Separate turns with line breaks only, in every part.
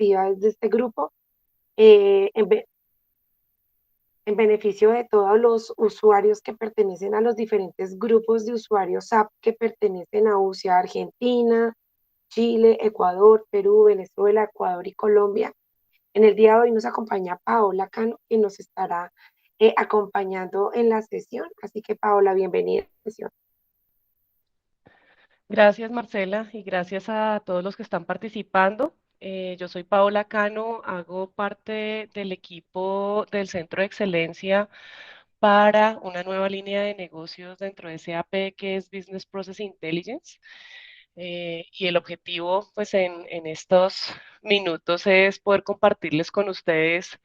activa desde este grupo eh, en, be- en beneficio de todos los usuarios que pertenecen a los diferentes grupos de usuarios app que pertenecen a UCIA Argentina, Chile, Ecuador, Perú, Venezuela, Ecuador y Colombia. En el día de hoy nos acompaña Paola Cano, que nos estará acompañando en la sesión. Así que, Paola, bienvenida a la sesión.
Gracias, Marcela, y gracias a todos los que están participando. Yo soy Paola Cano, hago parte del equipo del Centro de Excelencia para una nueva línea de negocios dentro de SAP que es Business Process Intelligence. Y el objetivo, pues, en estos minutos es poder compartirles con ustedes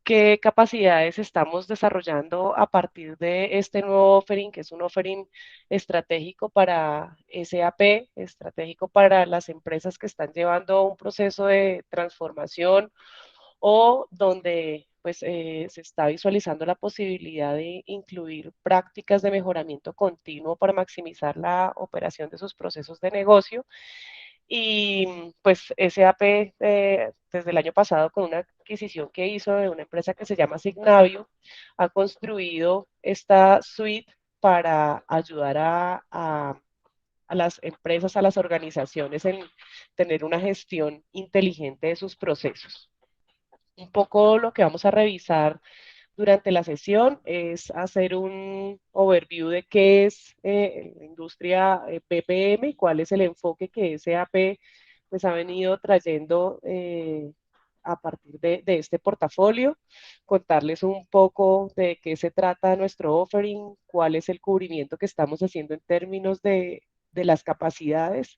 qué capacidades estamos desarrollando a partir de este nuevo offering, que es un offering estratégico para SAP, estratégico para las empresas que están llevando un proceso de transformación o donde pues, se está visualizando la posibilidad de incluir prácticas de mejoramiento continuo para maximizar la operación de sus procesos de negocio. Y pues SAP desde el año pasado con una adquisición que hizo de una empresa que se llama Signavio, ha construido esta suite para ayudar a las empresas, a las organizaciones en tener una gestión inteligente de sus procesos. Un poco lo que vamos a revisar durante la sesión es hacer un overview de qué es la industria BPM y cuál es el enfoque que SAP pues, ha venido trayendo a partir de este portafolio, contarles un poco de qué se trata nuestro offering, cuál es el cubrimiento que estamos haciendo en términos de las capacidades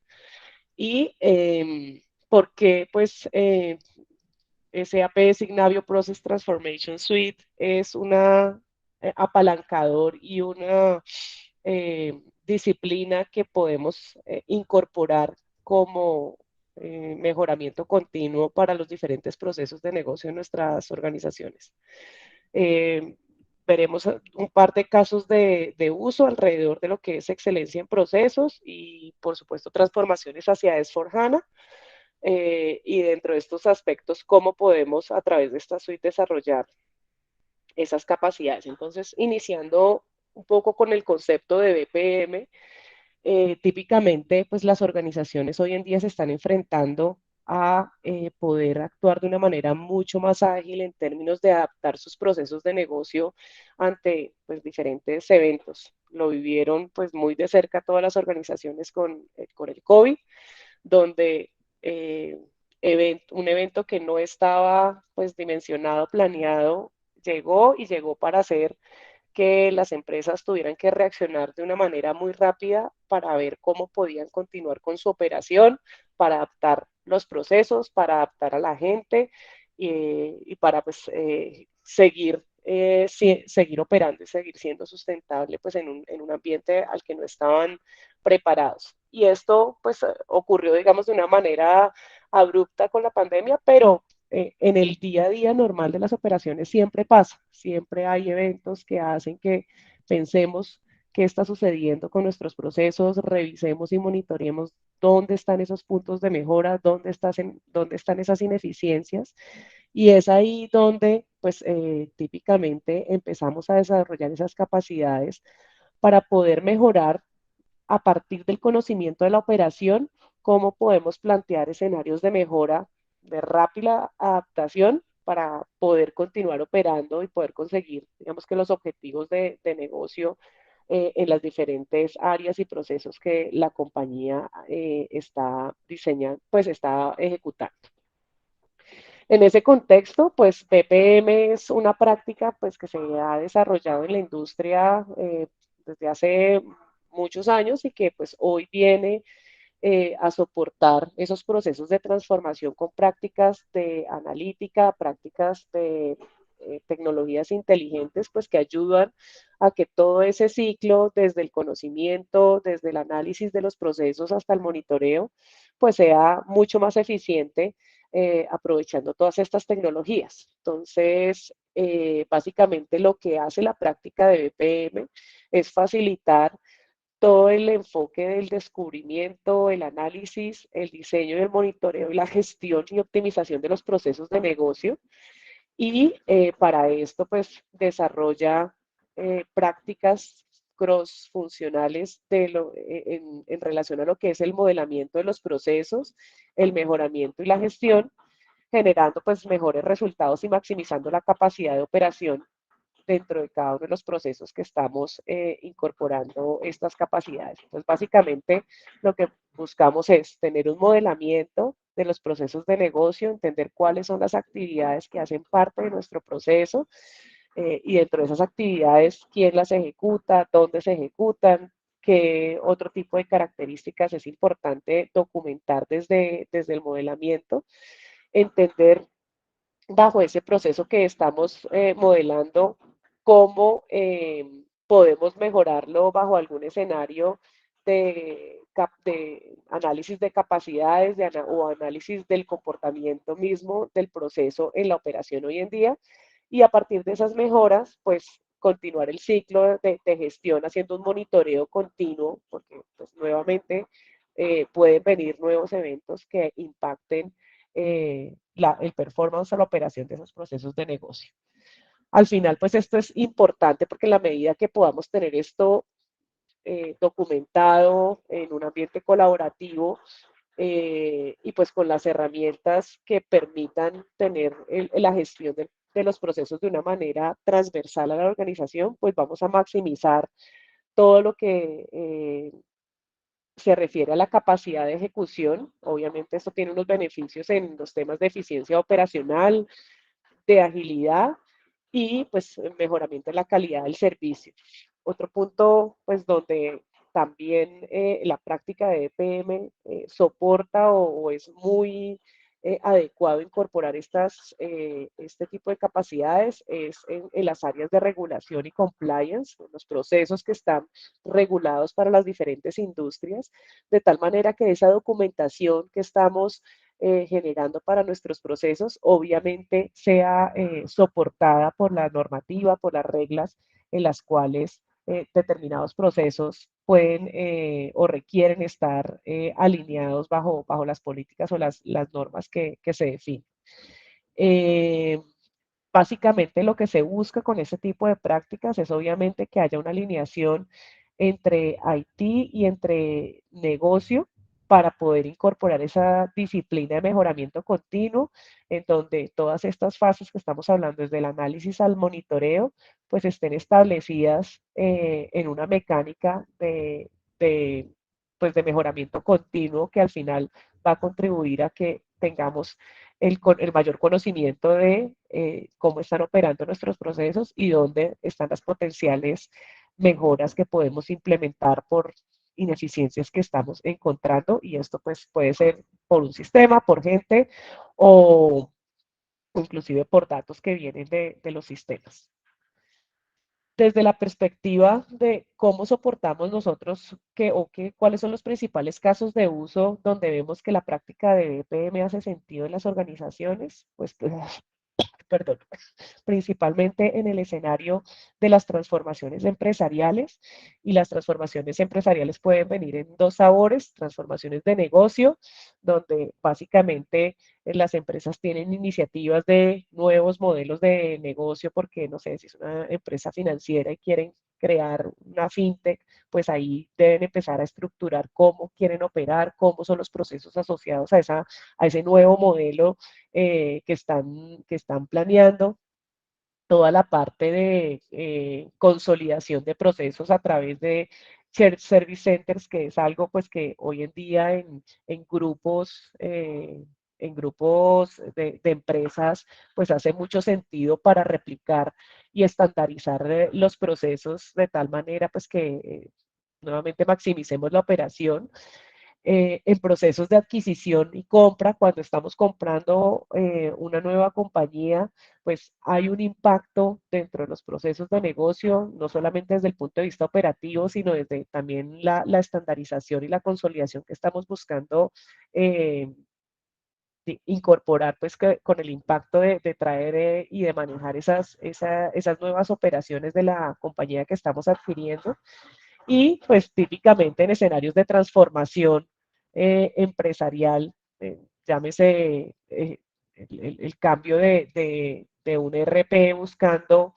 y por qué pues, SAP Signavio Process Transformation Suite es una apalancador y una disciplina que podemos incorporar como mejoramiento continuo para los diferentes procesos de negocio en nuestras organizaciones. Eh, Veremos un par de casos de uso alrededor de lo que es excelencia en procesos y, por supuesto, transformaciones hacia S4HANA y dentro de estos aspectos, cómo podemos a través de esta suite desarrollar esas capacidades. Entonces, iniciando un poco con el concepto de BPM, típicamente, pues las organizaciones hoy en día se están enfrentando a poder actuar de una manera mucho más ágil en términos de adaptar sus procesos de negocio ante pues, diferentes eventos. Lo vivieron pues muy de cerca todas las organizaciones con el COVID, donde eh, un evento que no estaba pues dimensionado, planeado, llegó y llegó para hacer que las empresas tuvieran que reaccionar de una manera muy rápida para ver cómo podían continuar con su operación, para adaptar los procesos, para adaptar a la gente y para pues, seguir, seguir operando y seguir siendo sustentable pues, en un ambiente al que no estaban preparados. Y esto pues ocurrió, digamos, de una manera abrupta con la pandemia, pero en el día a día normal de las operaciones siempre pasa, siempre hay eventos que hacen que pensemos qué está sucediendo con nuestros procesos, revisemos y monitoreemos dónde están esos puntos de mejora, dónde están esas ineficiencias. Y es ahí donde, pues, típicamente empezamos a desarrollar esas capacidades para poder mejorar a partir del conocimiento de la operación, cómo podemos plantear escenarios de mejora, de rápida adaptación para poder continuar operando y poder conseguir, digamos que los objetivos de negocio en las diferentes áreas y procesos que la compañía está diseñando, pues está ejecutando. En ese contexto, pues BPM es una práctica pues, que se ha desarrollado en la industria desde hace muchos años y que pues hoy viene a soportar esos procesos de transformación con prácticas de analítica, prácticas de tecnologías inteligentes, pues que ayudan a que todo ese ciclo, desde el conocimiento, desde el análisis de los procesos hasta el monitoreo, pues sea mucho más eficiente aprovechando todas estas tecnologías. Entonces, básicamente lo que hace la práctica de BPM es facilitar todo el enfoque del descubrimiento, el análisis, el diseño y el monitoreo y la gestión y optimización de los procesos de negocio. Y para esto, pues, desarrolla prácticas cross-funcionales en relación a lo que es el modelamiento de los procesos, el mejoramiento y la gestión, generando pues mejores resultados y maximizando la capacidad de operación dentro de cada uno de los procesos que estamos incorporando estas capacidades. Entonces, básicamente, lo que buscamos es tener un modelamiento de los procesos de negocio, entender cuáles son las actividades que hacen parte de nuestro proceso y dentro de esas actividades, quién las ejecuta, dónde se ejecutan, qué otro tipo de características es importante documentar desde el modelamiento, entender bajo ese proceso que estamos modelando, cómo podemos mejorarlo bajo algún escenario de análisis de capacidades o análisis del comportamiento mismo del proceso en la operación hoy en día. Y a partir de esas mejoras, pues continuar el ciclo de gestión haciendo un monitoreo continuo, porque pues nuevamente pueden venir nuevos eventos que impacten el performance o la operación de esos procesos de negocio. Al final, pues esto es importante porque en la medida que podamos tener esto documentado en un ambiente colaborativo y pues con las herramientas que permitan tener la gestión de los procesos de una manera transversal a la organización, pues vamos a maximizar todo lo que se refiere a la capacidad de ejecución. Obviamente esto tiene unos beneficios en los temas de eficiencia operacional, de agilidad y pues mejoramiento de la calidad del servicio. Otro punto pues donde también la práctica de EPM soporta o es muy adecuado incorporar este tipo de capacidades es en las áreas de regulación y compliance, los procesos que están regulados para las diferentes industrias, de tal manera que esa documentación que estamos generando para nuestros procesos, obviamente sea soportada por la normativa, por las reglas en las cuales determinados procesos pueden o requieren estar alineados bajo las políticas o las normas que se definen. Eh, Básicamente lo que se busca con este tipo de prácticas es obviamente que haya una alineación entre IT y entre negocio para poder incorporar esa disciplina de mejoramiento continuo, en donde todas estas fases que estamos hablando, desde el análisis al monitoreo, pues estén establecidas en una mecánica de, pues de mejoramiento continuo que al final va a contribuir a que tengamos el mayor conocimiento de cómo están operando nuestros procesos y dónde están las potenciales mejoras que podemos implementar por ineficiencias que estamos encontrando y esto pues puede ser por un sistema, por gente o inclusive por datos que vienen de los sistemas. Desde la perspectiva de cómo soportamos nosotros cuáles son los principales casos de uso donde vemos que la práctica de BPM hace sentido en las organizaciones, pues perdón, principalmente en el escenario de las transformaciones empresariales. Y las transformaciones empresariales pueden venir en dos sabores: transformaciones de negocio, donde básicamente las empresas tienen iniciativas de nuevos modelos de negocio, porque no sé si es una empresa financiera y quieren crear una fintech, pues ahí deben empezar a estructurar cómo quieren operar, cómo son los procesos asociados a ese nuevo modelo que están planeando, toda la parte de consolidación de procesos a través de shared service centers, que es algo pues que hoy en día en grupos de empresas, pues hace mucho sentido para replicar y estandarizar los procesos de tal manera pues que nuevamente maximicemos la operación en procesos de adquisición y compra. Cuando estamos comprando una nueva compañía, pues hay un impacto dentro de los procesos de negocio, no solamente desde el punto de vista operativo, sino desde también la estandarización y la consolidación que estamos buscando incorporar, pues con el impacto de traer y de manejar esas nuevas operaciones de la compañía que estamos adquiriendo. y pues típicamente en escenarios de transformación empresarial, llámese el cambio de un ERP buscando,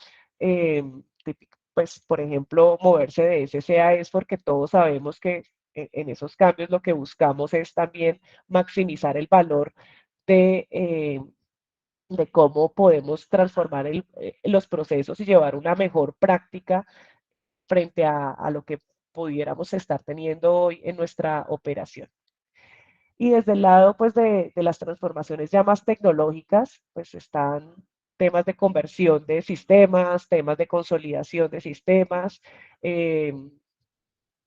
pues por ejemplo, moverse de SC a es porque todos sabemos que en esos cambios lo que buscamos es también maximizar el valor de cómo podemos transformar los procesos y llevar una mejor práctica frente a lo que pudiéramos estar teniendo hoy en nuestra operación. Y desde el lado pues, de las transformaciones ya más tecnológicas, pues están temas de conversión de sistemas, temas de consolidación de sistemas, eh,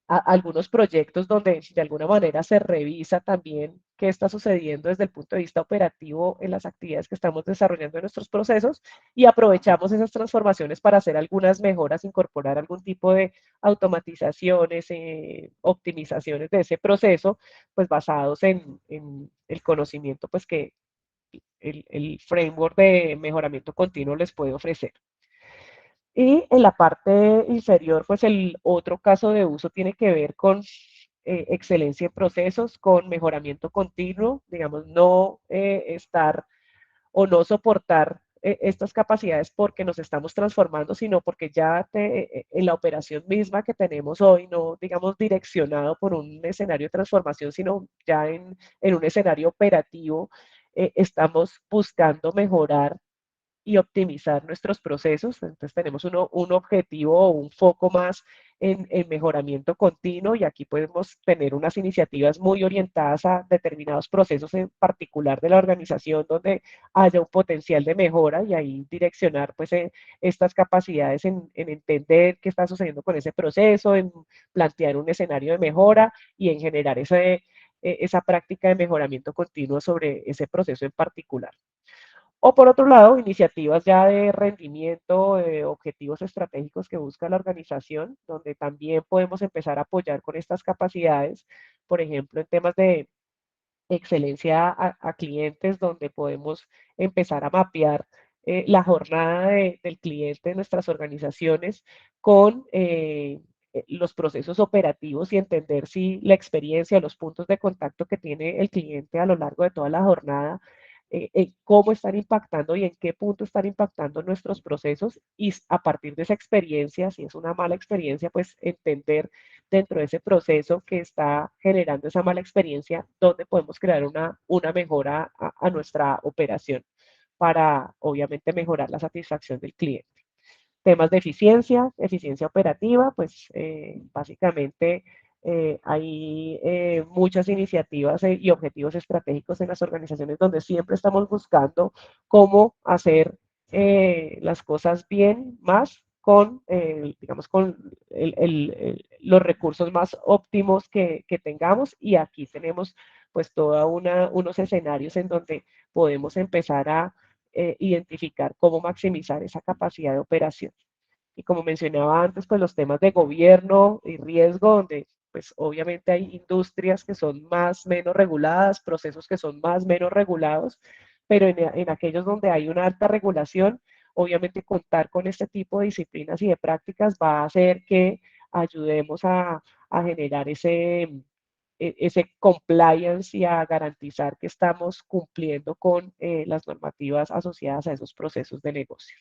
algunos proyectos donde de alguna manera se revisa también qué está sucediendo desde el punto de vista operativo en las actividades que estamos desarrollando en nuestros procesos y aprovechamos esas transformaciones para hacer algunas mejoras, incorporar algún tipo de automatizaciones, optimizaciones de ese proceso, pues basados en el conocimiento pues que el framework de mejoramiento continuo les puede ofrecer. Y en la parte inferior, pues el otro caso de uso tiene que ver con excelencia en procesos, con mejoramiento continuo, digamos, no estar o no soportar estas capacidades porque nos estamos transformando, sino porque ya en la operación misma que tenemos hoy, no digamos direccionado por un escenario de transformación, sino ya en un escenario operativo, estamos buscando mejorar y optimizar nuestros procesos. Entonces tenemos un objetivo o un foco más en mejoramiento continuo y aquí podemos tener unas iniciativas muy orientadas a determinados procesos en particular de la organización donde haya un potencial de mejora y ahí direccionar pues estas capacidades en entender qué está sucediendo con ese proceso, en plantear un escenario de mejora y en generar esa práctica de mejoramiento continuo sobre ese proceso en particular. O por otro lado, iniciativas ya de rendimiento, de objetivos estratégicos que busca la organización, donde también podemos empezar a apoyar con estas capacidades, por ejemplo, en temas de excelencia a clientes, donde podemos empezar a mapear la jornada del cliente en nuestras organizaciones con los procesos operativos y entender si la experiencia, los puntos de contacto que tiene el cliente a lo largo de toda la jornada, cómo están impactando y en qué punto están impactando nuestros procesos y a partir de esa experiencia, si es una mala experiencia, pues entender dentro de ese proceso que está generando esa mala experiencia, dónde podemos crear una mejora a nuestra operación para, obviamente, mejorar la satisfacción del cliente. Temas de eficiencia, eficiencia operativa, pues básicamente hay muchas iniciativas y objetivos estratégicos en las organizaciones donde siempre estamos buscando cómo hacer las cosas bien más con, digamos, con los recursos más óptimos que tengamos y aquí tenemos pues toda unos escenarios en donde podemos empezar a identificar cómo maximizar esa capacidad de operación. Y como mencionaba antes, pues los temas de gobierno y riesgo, donde pues obviamente hay industrias que son más menos reguladas, procesos que son más menos regulados, pero en aquellos donde hay una alta regulación, obviamente contar con este tipo de disciplinas y de prácticas va a hacer que ayudemos a generar ese compliance y a garantizar que estamos cumpliendo con las normativas asociadas a esos procesos de negocio.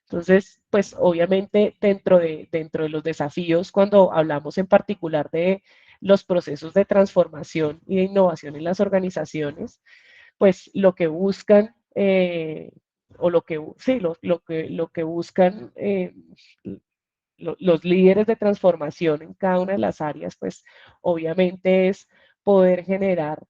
Entonces, pues obviamente dentro de los desafíos, cuando hablamos en particular de los procesos de transformación y de innovación en las organizaciones, pues lo que buscan, o lo que, sí, lo que buscan los líderes de transformación en cada una de las áreas, pues obviamente es poder generar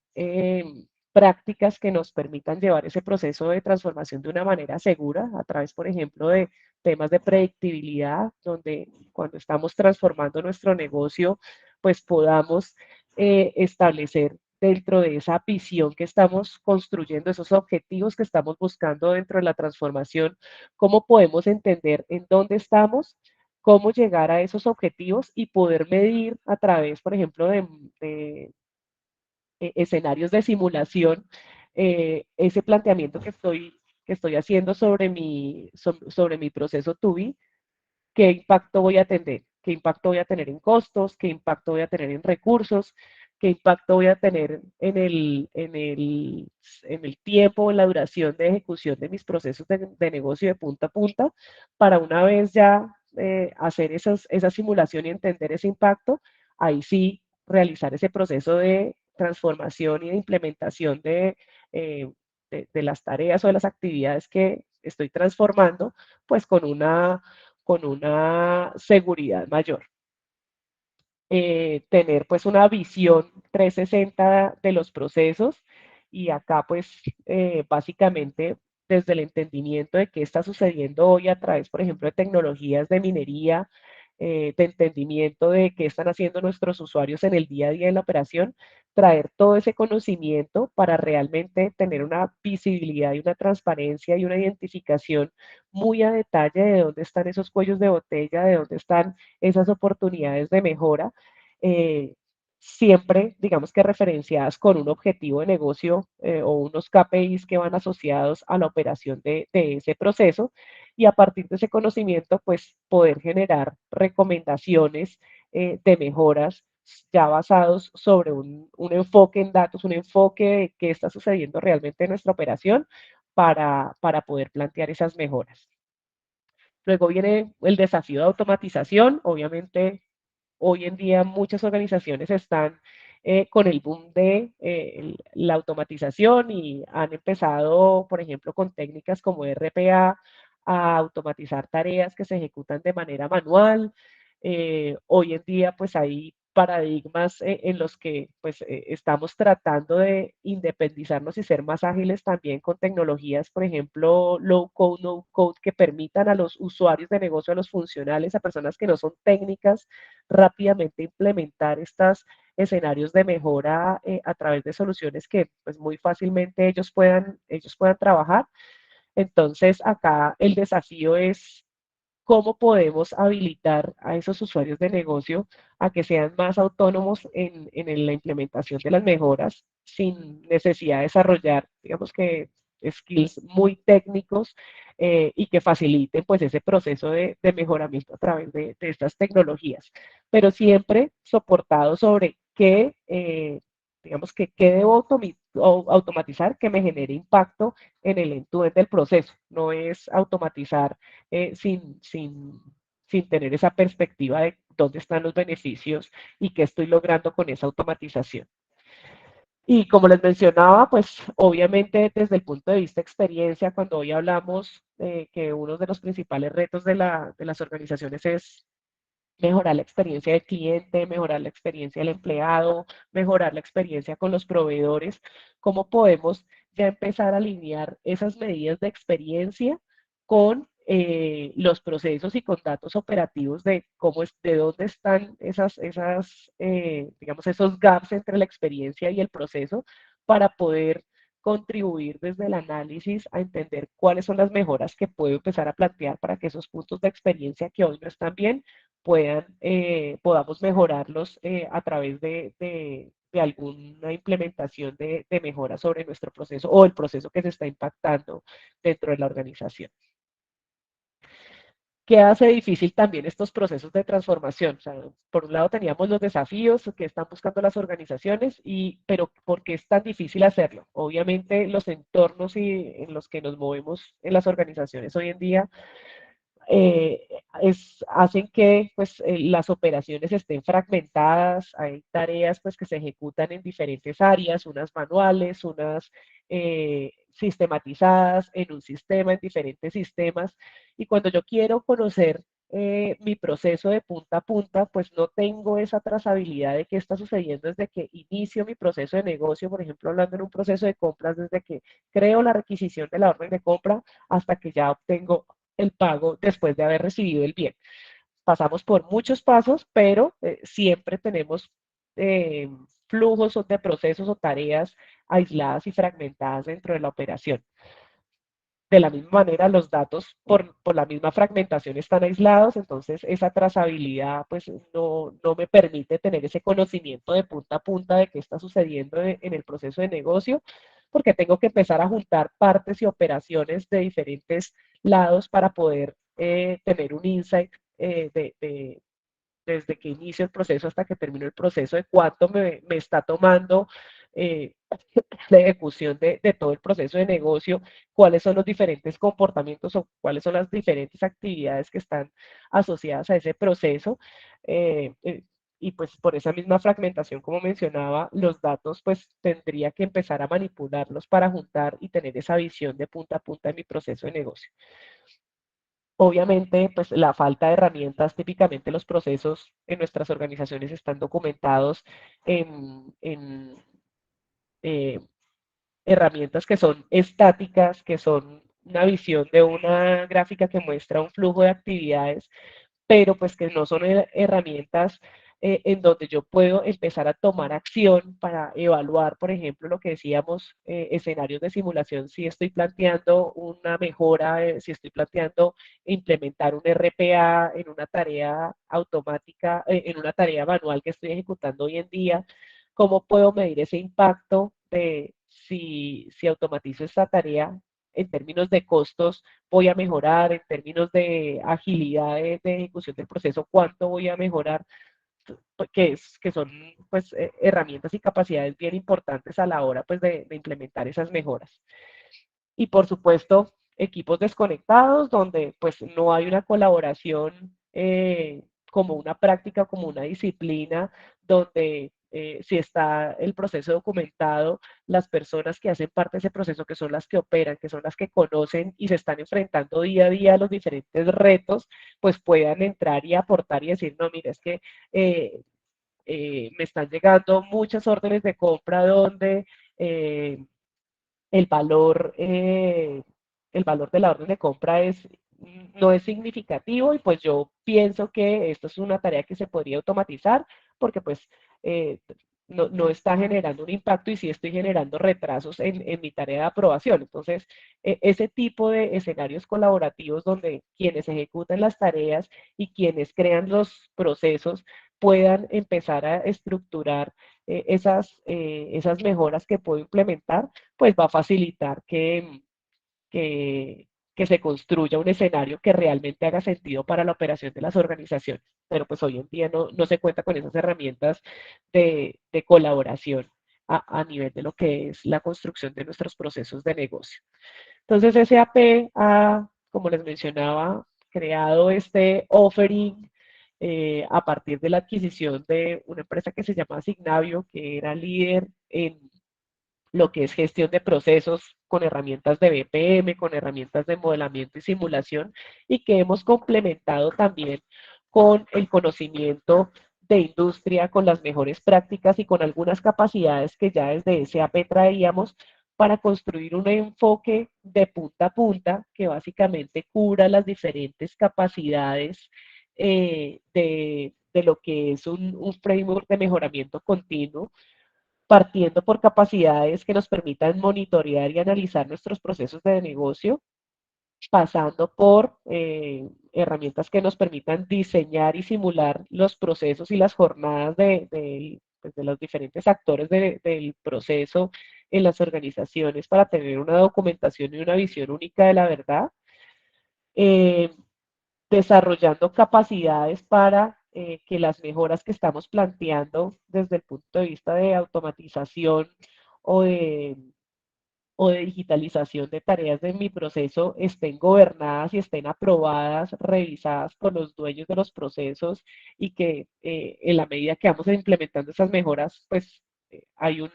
prácticas que nos permitan llevar ese proceso de transformación de una manera segura, a través, por ejemplo, de temas de predictibilidad, donde cuando estamos transformando nuestro negocio, pues podamos establecer dentro de esa visión que estamos construyendo, esos objetivos que estamos buscando dentro de la transformación, cómo podemos entender en dónde estamos, cómo llegar a esos objetivos y poder medir a través, por ejemplo, de escenarios de simulación, ese planteamiento que estoy haciendo sobre mi proceso TUBI, qué impacto voy a tener, qué impacto voy a tener en costos, qué impacto voy a tener en recursos, qué impacto voy a tener en el tiempo, en la duración de ejecución de mis procesos de negocio de punta a punta, para una vez ya hacer esa simulación y entender ese impacto, ahí sí realizar ese proceso de transformación y de implementación eh, de las tareas o de las actividades que estoy transformando, pues con una seguridad mayor. Tener pues una visión 360 de los procesos y acá pues básicamente desde el entendimiento de qué está sucediendo hoy a través, por ejemplo, de tecnologías de minería, de entendimiento de qué están haciendo nuestros usuarios en el día a día en la operación, traer todo ese conocimiento para realmente tener una visibilidad y una transparencia y una identificación muy a detalle de dónde están esos cuellos de botella, de dónde están esas oportunidades de mejora, eh, siempre, digamos que referenciadas con un objetivo de negocio o unos KPIs que van asociados a la operación de ese proceso y a partir de ese conocimiento, pues poder generar recomendaciones de mejoras ya basados sobre un enfoque en datos, un enfoque de qué está sucediendo realmente en nuestra operación para poder plantear esas mejoras. Luego viene el desafío de automatización. Obviamente, hoy en día muchas organizaciones están con el boom de la automatización y han empezado, por ejemplo, con técnicas como RPA a automatizar tareas que se ejecutan de manera manual. Hoy en día, pues hay paradigmas en los que pues estamos tratando de independizarnos y ser más ágiles también con tecnologías, por ejemplo, low code, no code, que permitan a los usuarios de negocio, a los funcionales, a personas que no son técnicas, rápidamente implementar estos escenarios de mejora a través de soluciones que pues muy fácilmente ellos puedan trabajar. Entonces, acá el desafío es cómo podemos habilitar a esos usuarios de negocio a que sean más autónomos en la implementación de las mejoras sin necesidad de desarrollar, digamos que skills muy técnicos y que faciliten pues ese proceso de mejoramiento a través de estas tecnologías, pero siempre soportado sobre qué, digamos que debo automatizar que me genere impacto en el end-to-end del proceso, no es automatizar sin tener esa perspectiva de dónde están los beneficios y qué estoy logrando con esa automatización. Y como les mencionaba, pues obviamente desde el punto de vista de experiencia, cuando hoy hablamos que uno de los principales retos de las organizaciones es mejorar la experiencia del cliente, mejorar la experiencia del empleado, mejorar la experiencia con los proveedores, cómo podemos ya empezar a alinear esas medidas de experiencia con los procesos y con datos operativos de cómo es, de dónde están digamos, esos gaps entre la experiencia y el proceso para poder contribuir desde el análisis a entender cuáles son las mejoras que puedo empezar a plantear para que esos puntos de experiencia que hoy no están bien podamos mejorarlos a través de alguna implementación de mejora sobre nuestro proceso o el proceso que se está impactando dentro de la organización. ¿Qué hace difícil también estos procesos de transformación? O sea, por un lado teníamos los desafíos que están buscando las organizaciones, pero ¿por qué es tan difícil hacerlo? Obviamente los entornos en los que nos movemos en las organizaciones hoy en día eh, hacen que pues, las operaciones estén fragmentadas, hay tareas pues, que se ejecutan en diferentes áreas, unas manuales, unas sistematizadas en un sistema, en diferentes sistemas, y cuando yo quiero conocer mi proceso de punta a punta, pues no tengo esa trazabilidad de qué está sucediendo desde que inicio mi proceso de negocio, por ejemplo, hablando en un proceso de compras, desde que creo la requisición de la orden de compra hasta que ya obtengo el pago después de haber recibido el bien. Pasamos por muchos pasos, pero siempre tenemos eh, flujos de procesos o tareas aisladas y fragmentadas dentro de la operación. De la misma manera, los datos por la misma fragmentación están aislados, entonces esa trazabilidad pues no me permite tener ese conocimiento de punta a punta de qué está sucediendo en el proceso de negocio, porque tengo que empezar a juntar partes y operaciones de diferentes lados para poder tener un insight desde que inicio el proceso hasta que termino el proceso, de cuánto me está tomando la ejecución de todo el proceso de negocio, cuáles son los diferentes comportamientos o cuáles son las diferentes actividades que están asociadas a ese proceso. Eh, eh, y pues por esa misma fragmentación, como mencionaba, los datos pues tendría que empezar a manipularlos para juntar y tener esa visión de punta a punta de mi proceso de negocio. Obviamente, pues la falta de herramientas, típicamente los procesos en nuestras organizaciones están documentados en eh, herramientas que son estáticas, que son una visión de una gráfica que muestra un flujo de actividades, pero pues que no son herramientas en donde yo puedo empezar a tomar acción para evaluar, por ejemplo, lo que decíamos, escenarios de simulación, si estoy planteando una mejora, si estoy planteando implementar un RPA en una tarea automática, en una tarea manual que estoy ejecutando hoy en día, ¿cómo puedo medir ese impacto de si automatizo esta tarea en términos de costos? Voy a mejorar en términos de agilidad de ejecución del proceso, cuánto voy a mejorar, que son pues herramientas y capacidades bien importantes a la hora pues de implementar esas mejoras. Y por supuesto, equipos desconectados donde pues no hay una colaboración como una práctica, como una disciplina, donde si está el proceso documentado, las personas que hacen parte de ese proceso, que son las que operan, que son las que conocen y se están enfrentando día a día a los diferentes retos, pues puedan entrar y aportar y decir, no, mira, es que me están llegando muchas órdenes de compra donde eh, el valor, eh, el valor de la orden de compra no es significativo y pues yo pienso que esto es una tarea que se podría automatizar porque pues eh, no está generando un impacto y sí estoy generando retrasos en mi tarea de aprobación. Entonces, ese tipo de escenarios colaborativos donde quienes ejecutan las tareas y quienes crean los procesos puedan empezar a estructurar esas mejoras que puedo implementar, pues va a facilitar que, que se construya un escenario que realmente haga sentido para la operación de las organizaciones. Pero pues hoy en día no se cuenta con esas herramientas de colaboración a nivel de lo que es la construcción de nuestros procesos de negocio. Entonces, SAP ha, como les mencionaba, creado este offering a partir de la adquisición de una empresa que se llama Signavio, que era líder en lo que es gestión de procesos con herramientas de BPM, con herramientas de modelamiento y simulación, y que hemos complementado también con el conocimiento de industria, con las mejores prácticas y con algunas capacidades que ya desde SAP traíamos para construir un enfoque de punta a punta que básicamente cubra las diferentes capacidades de lo que es un framework de mejoramiento continuo, partiendo por capacidades que nos permitan monitorear y analizar nuestros procesos de negocio, pasando por herramientas que nos permitan diseñar y simular los procesos y las jornadas pues, de los diferentes actores del proceso en las organizaciones para tener una documentación y una visión única de la verdad. Eh, Desarrollando capacidades para que las mejoras que estamos planteando desde el punto de vista de automatización o de, o de digitalización de tareas de mi proceso estén gobernadas y estén aprobadas, revisadas por los dueños de los procesos y que en la medida que vamos implementando esas mejoras, pues hay un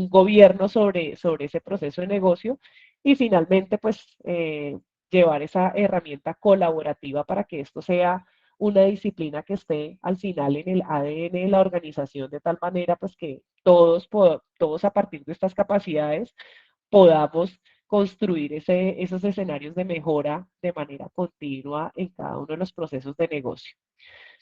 gobierno sobre ese proceso de negocio y finalmente, pues llevar esa herramienta colaborativa para que esto sea una disciplina que esté al final en el ADN de la organización de tal manera pues que todos a partir de estas capacidades podamos construir esos escenarios de mejora de manera continua en cada uno de los procesos de negocio.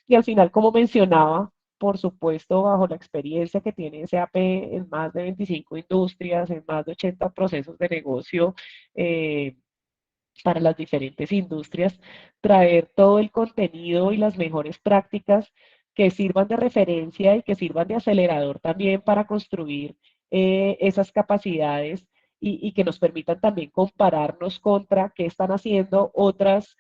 Y al final, como mencionaba, por supuesto, bajo la experiencia que tiene SAP en más de 25 industrias, en más de 80 procesos de negocio, eh, para las diferentes industrias, traer todo el contenido y las mejores prácticas que sirvan de referencia y que sirvan de acelerador también para construir esas capacidades y que nos permitan también compararnos contra qué están haciendo otras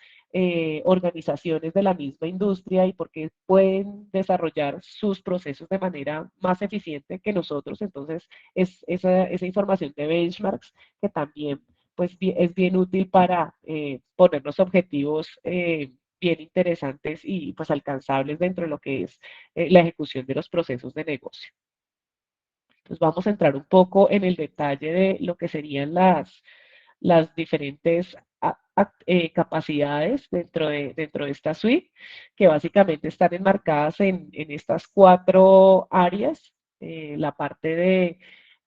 organizaciones de la misma industria y porque pueden desarrollar sus procesos de manera más eficiente que nosotros. Entonces, es esa información de benchmarks que también pues, es bien útil para ponernos objetivos bien interesantes y pues alcanzables dentro de lo que es la ejecución de los procesos de negocio. Entonces vamos a entrar un poco en el detalle de lo que serían las diferentes capacidades dentro de esta suite, que básicamente están enmarcadas en estas cuatro áreas. La parte de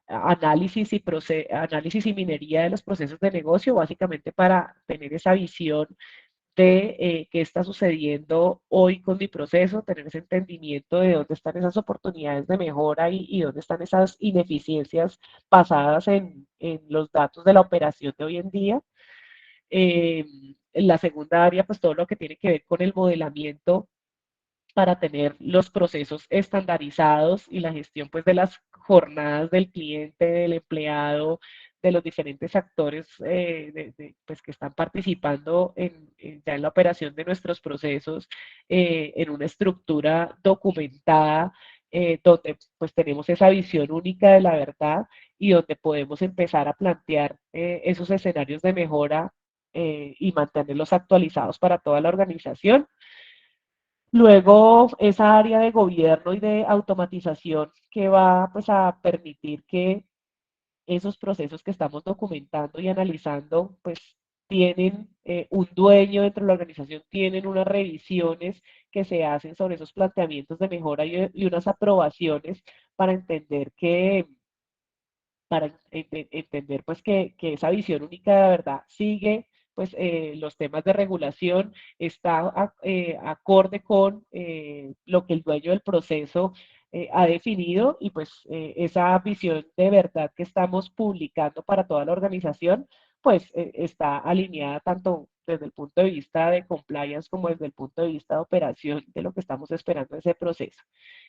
análisis y minería de los procesos de negocio, básicamente para tener esa visión de qué está sucediendo hoy con mi proceso, tener ese entendimiento de dónde están esas oportunidades de mejora y dónde están esas ineficiencias basadas en los datos de la operación de hoy en día. Eh, en la segunda área, pues todo lo que tiene que ver con el modelamiento para tener los procesos estandarizados y la gestión pues de las jornadas del cliente, del empleado, de los diferentes actores pues, que están participando ya en la operación de nuestros procesos en una estructura documentada donde pues tenemos esa visión única de la verdad y donde podemos empezar a plantear esos escenarios de mejora y mantenerlos actualizados para toda la organización. Luego, esa área de gobierno y de automatización que va pues, a permitir que esos procesos que estamos documentando y analizando, pues tienen un dueño dentro de la organización, tienen unas revisiones que se hacen sobre esos planteamientos de mejora y unas aprobaciones para entender que para entender pues que esa visión única de verdad sigue pues los temas de regulación, está acorde con lo que el dueño del proceso ha definido y pues esa visión de verdad que estamos publicando para toda la organización pues está alineada tanto desde el punto de vista de compliance como desde el punto de vista de operación de lo que estamos esperando en ese proceso.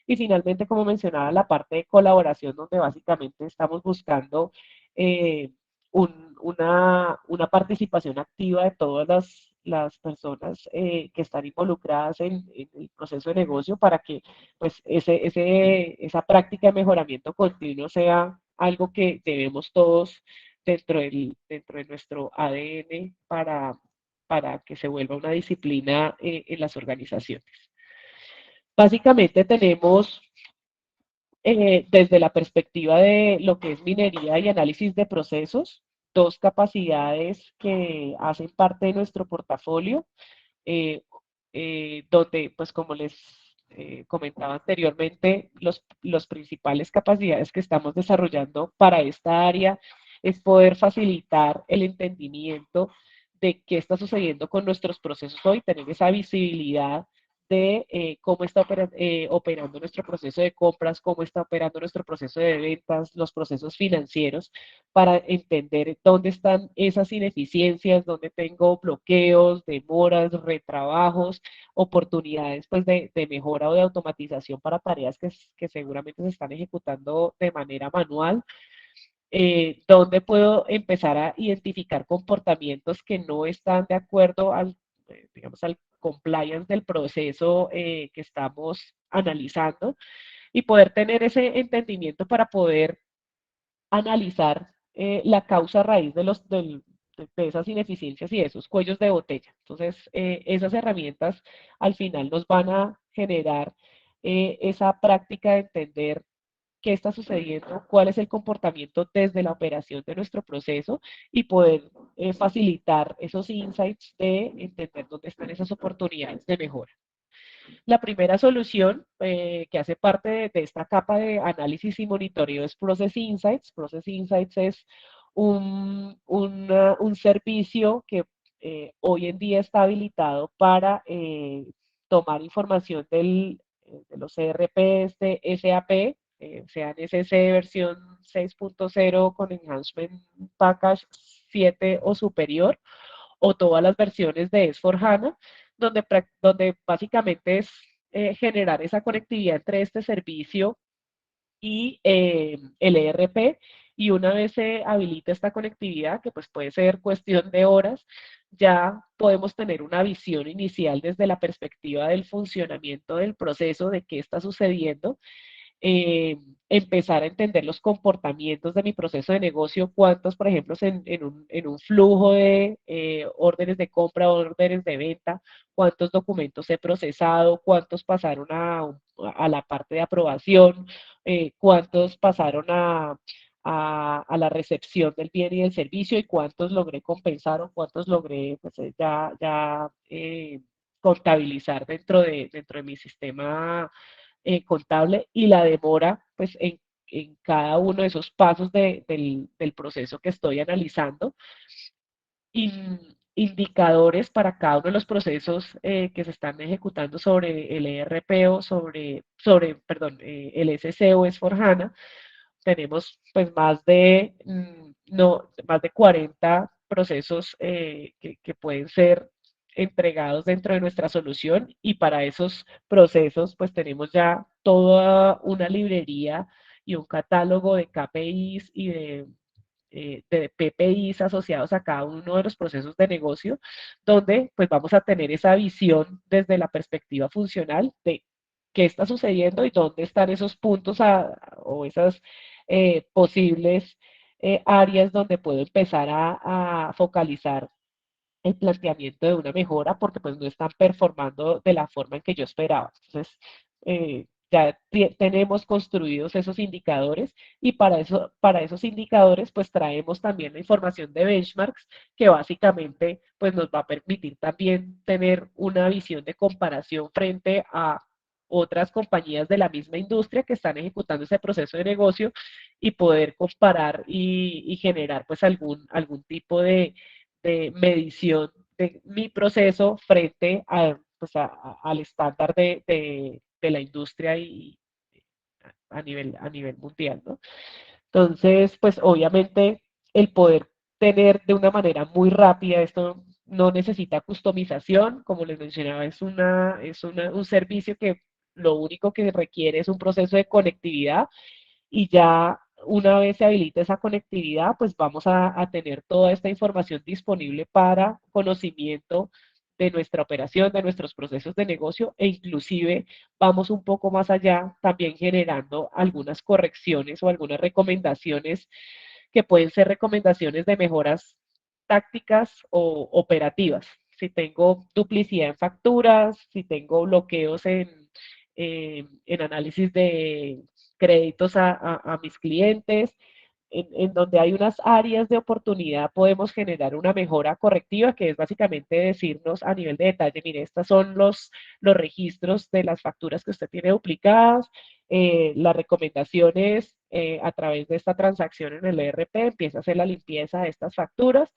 Y finalmente, como mencionaba, la parte de colaboración, donde básicamente estamos buscando eh, una participación activa de todas las personas que están involucradas en el proceso de negocio para que pues, esa práctica de mejoramiento continuo sea algo que debemos todos dentro de nuestro ADN para que se vuelva una disciplina en las organizaciones. Básicamente tenemos desde la perspectiva de lo que es minería y análisis de procesos, dos capacidades que hacen parte de nuestro portafolio, eh, donde, pues como les comentaba anteriormente, los principales capacidades que estamos desarrollando para esta área es poder facilitar el entendimiento de qué está sucediendo con nuestros procesos hoy, tener esa visibilidad de cómo está operando nuestro proceso de compras, cómo está operando nuestro proceso de ventas, los procesos financieros, para entender dónde están esas ineficiencias, dónde tengo bloqueos, demoras, retrabajos, oportunidades pues, de mejora o de automatización para tareas que seguramente se están ejecutando de manera manual. Donde puedo empezar a identificar comportamientos que no están de acuerdo al, digamos, al compliance del proceso que estamos analizando y poder tener ese entendimiento para poder analizar la causa raíz de esas ineficiencias y de esos cuellos de botella. Entonces, esas herramientas al final nos van a generar esa práctica de entender qué está sucediendo, cuál es el comportamiento desde la operación de nuestro proceso y poder facilitar esos insights de entender dónde están esas oportunidades de mejora. La primera solución que hace parte de esta capa de análisis y monitoreo es Process Insights. Process Insights es un servicio que hoy en día está habilitado para tomar información de los ERPs de SAP, sean SC versión 6.0 con Enhancement Package 7 o superior, o todas las versiones de S4HANA, donde básicamente es generar esa conectividad entre este servicio y el ERP. Y una vez se habilita esta conectividad, que pues puede ser cuestión de horas, ya podemos tener una visión inicial desde la perspectiva del funcionamiento del proceso, de qué está sucediendo, eh, empezar a entender los comportamientos de mi proceso de negocio, cuántos, por ejemplo, en un flujo de órdenes de compra, órdenes de venta, cuántos documentos he procesado, cuántos pasaron a la parte de aprobación, cuántos pasaron a la recepción del bien y del servicio y cuántos logré compensar o cuántos logré pues, contabilizar dentro de mi sistema contable y la demora pues en cada uno de esos pasos del proceso que estoy analizando, indicadores para cada uno de los procesos que se están ejecutando sobre el ERP o perdón, el SC o S4HANA. Tenemos pues no, más de 40 procesos que pueden ser entregados dentro de nuestra solución y para esos procesos pues tenemos ya toda una librería y un catálogo de KPIs y de PPIs asociados a cada uno de los procesos de negocio, donde pues vamos a tener esa visión desde la perspectiva funcional de qué está sucediendo y dónde están esos puntos o esas posibles áreas donde puedo empezar a focalizar el planteamiento de una mejora porque pues no están performando de la forma en que yo esperaba. Entonces, ya tenemos construidos esos indicadores y para esos indicadores pues traemos también la información de benchmarks que básicamente pues nos va a permitir también tener una visión de comparación frente a otras compañías de la misma industria que están ejecutando ese proceso de negocio y poder comparar y generar pues algún tipo de medición de mi proceso frente pues al estándar de la industria y a nivel mundial, ¿no? Entonces, pues obviamente el poder tener de una manera muy rápida, esto no necesita customización, como les mencionaba, un servicio que lo único que requiere es un proceso de conectividad y ya una vez se habilite esa conectividad, pues vamos a tener toda esta información disponible para conocimiento de nuestra operación, de nuestros procesos de negocio e inclusive vamos un poco más allá también generando algunas correcciones o algunas recomendaciones que pueden ser recomendaciones de mejoras tácticas o operativas. Si tengo duplicidad en facturas, si tengo bloqueos en análisis de créditos a mis clientes, en donde hay unas áreas de oportunidad podemos generar una mejora correctiva, que es básicamente decirnos a nivel de detalle, mire, estos son los registros de las facturas que usted tiene duplicadas, las recomendaciones a través de esta transacción en el ERP, empieza a hacer la limpieza de estas facturas,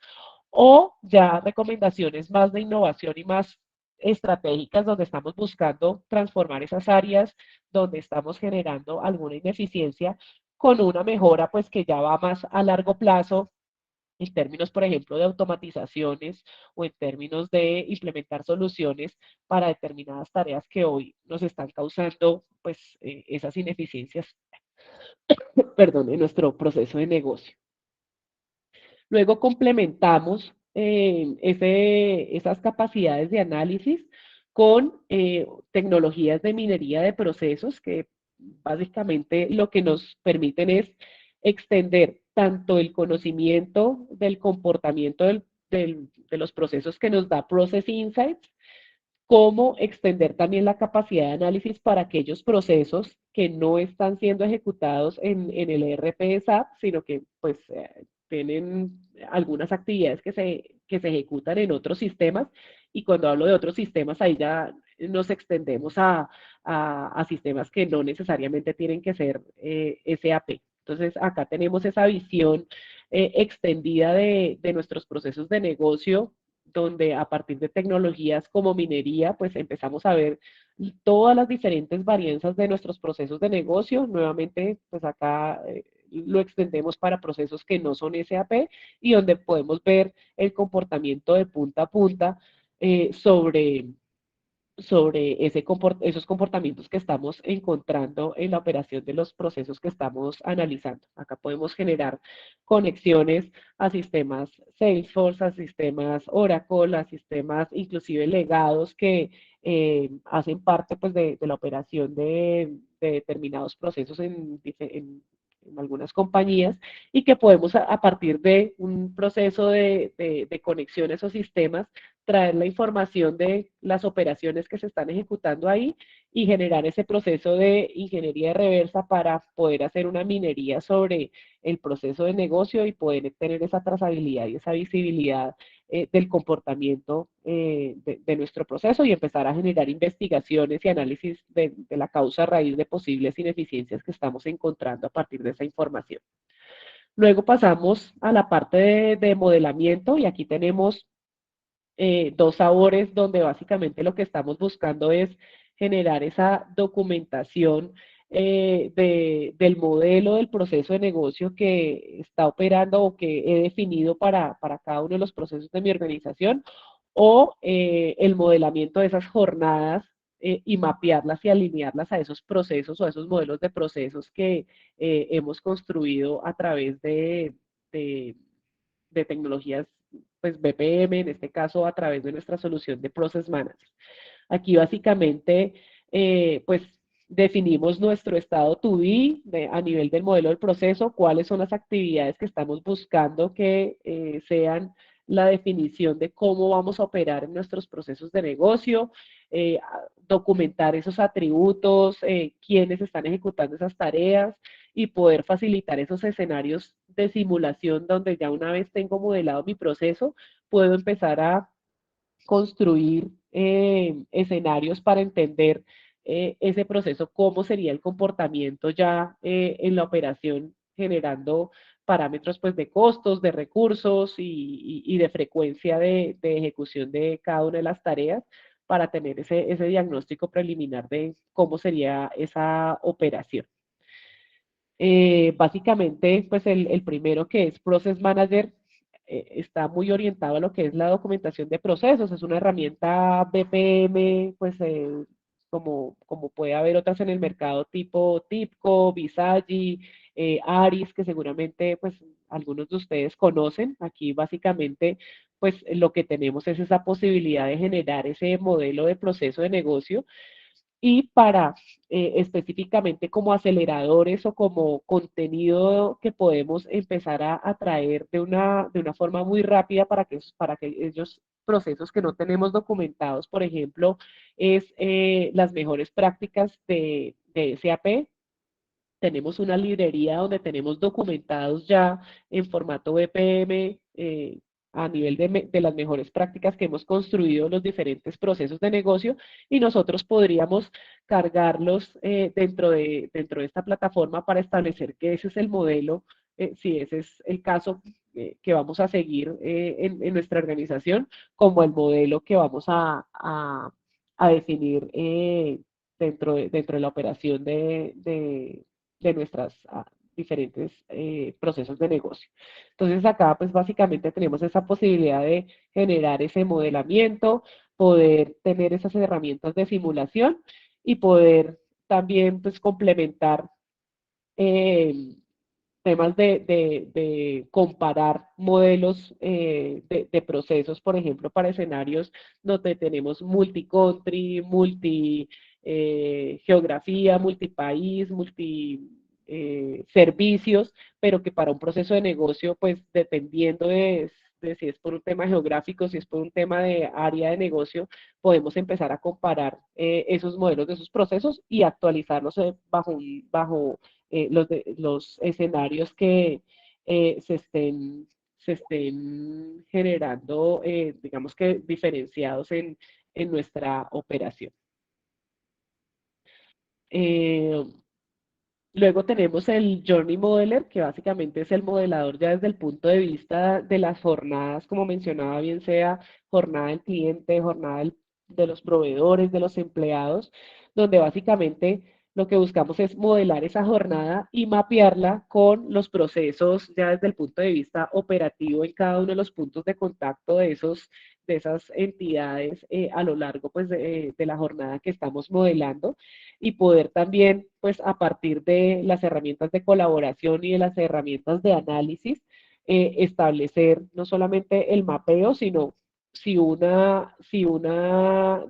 o ya recomendaciones más de innovación y más estratégicas donde estamos buscando transformar esas áreas donde estamos generando alguna ineficiencia con una mejora pues que ya va más a largo plazo en términos, por ejemplo, de automatizaciones o en términos de implementar soluciones para determinadas tareas que hoy nos están causando pues esas ineficiencias, perdón, en nuestro proceso de negocio. Luego complementamos esas capacidades de análisis con tecnologías de minería de procesos que básicamente lo que nos permiten es extender tanto el conocimiento del comportamiento de los procesos que nos da Process Insights, cómo extender también la capacidad de análisis para aquellos procesos que no están siendo ejecutados en el ERP de SAP, sino que pues tienen algunas actividades que se ejecutan en otros sistemas y cuando hablo de otros sistemas ahí ya nos extendemos a sistemas que no necesariamente tienen que ser SAP. Entonces acá tenemos esa visión extendida de nuestros procesos de negocio donde a partir de tecnologías como minería, pues empezamos a ver todas las diferentes varianzas de nuestros procesos de negocio. Nuevamente, pues acá lo extendemos para procesos que no son SAP y donde podemos ver el comportamiento de punta a punta sobre sobre esos comportamientos que estamos encontrando en la operación de los procesos que estamos analizando. Acá podemos generar conexiones a sistemas Salesforce, a sistemas Oracle, a sistemas inclusive legados que hacen parte pues, de la operación de determinados procesos en algunas compañías y que podemos a partir de un proceso de conexión a esos sistemas traer la información de las operaciones que se están ejecutando ahí y generar ese proceso de ingeniería reversa para poder hacer una minería sobre el proceso de negocio y poder tener esa trazabilidad y esa visibilidad del comportamiento de nuestro proceso y empezar a generar investigaciones y análisis de la causa raíz de posibles ineficiencias que estamos encontrando a partir de esa información. Luego pasamos a la parte de modelamiento y aquí tenemos dos sabores donde básicamente lo que estamos buscando es generar esa documentación del modelo del proceso de negocio que está operando o que he definido para cada uno de los procesos de mi organización o el modelamiento de esas jornadas y mapearlas y alinearlas a esos procesos o a esos modelos de procesos que hemos construido a través de de tecnologías, pues BPM, en este caso a través de nuestra solución de Process Manager. Aquí básicamente, pues definimos nuestro estado to be a nivel del modelo del proceso, cuáles son las actividades que estamos buscando que sean la definición de cómo vamos a operar en nuestros procesos de negocio, documentar esos atributos, quiénes están ejecutando esas tareas y poder facilitar esos escenarios de simulación donde ya una vez tengo modelado mi proceso, puedo empezar a construir escenarios para entender ese proceso, cómo sería el comportamiento ya en la operación, generando parámetros pues, de costos, de recursos y de frecuencia de ejecución de cada una de las tareas para tener ese diagnóstico preliminar de cómo sería esa operación. Básicamente, pues el primero que es Process Manager está muy orientado a lo que es la documentación de procesos. Es una herramienta BPM, pues como puede haber otras en el mercado tipo TIBCO, Visagi, Aris, que seguramente pues algunos de ustedes conocen. Aquí básicamente pues lo que tenemos es esa posibilidad de generar ese modelo de proceso de negocio y para específicamente como aceleradores o como contenido que podemos empezar a traer de una forma muy rápida para que ellos procesos que no tenemos documentados, por ejemplo, es las mejores prácticas de SAP. Tenemos una librería donde tenemos documentados ya en formato BPM a nivel de las mejores prácticas que hemos construido en los diferentes procesos de negocio y nosotros podríamos cargarlos dentro de esta plataforma para establecer que ese es el modelo, si ese es el caso que vamos a seguir en nuestra organización, como el modelo que vamos a definir dentro de la operación de nuestras diferentes procesos de negocio. Entonces acá pues básicamente tenemos esa posibilidad de generar ese modelamiento, poder tener esas herramientas de simulación y poder también pues complementar eh, temas de comparar modelos de procesos, por ejemplo, para escenarios donde tenemos multi-country, multi-geografía, multi-país, multi-servicios, pero que para un proceso de negocio, pues dependiendo de si es por un tema geográfico, si es por un tema de área de negocio, podemos empezar a comparar esos modelos de esos procesos y actualizarlos bajo los escenarios que se estén generando, digamos que diferenciados en nuestra operación. Eh, Luego tenemos el Journey Modeler, que básicamente es el modelador ya desde el punto de vista de las jornadas, como mencionaba, bien sea jornada del cliente, jornada de los proveedores, de los empleados, donde básicamente lo que buscamos es modelar esa jornada y mapearla con los procesos ya desde el punto de vista operativo en cada uno de los puntos de contacto de esas entidades a lo largo pues, de la jornada que estamos modelando y poder también, pues a partir de las herramientas de colaboración y de las herramientas de análisis, establecer no solamente el mapeo, sino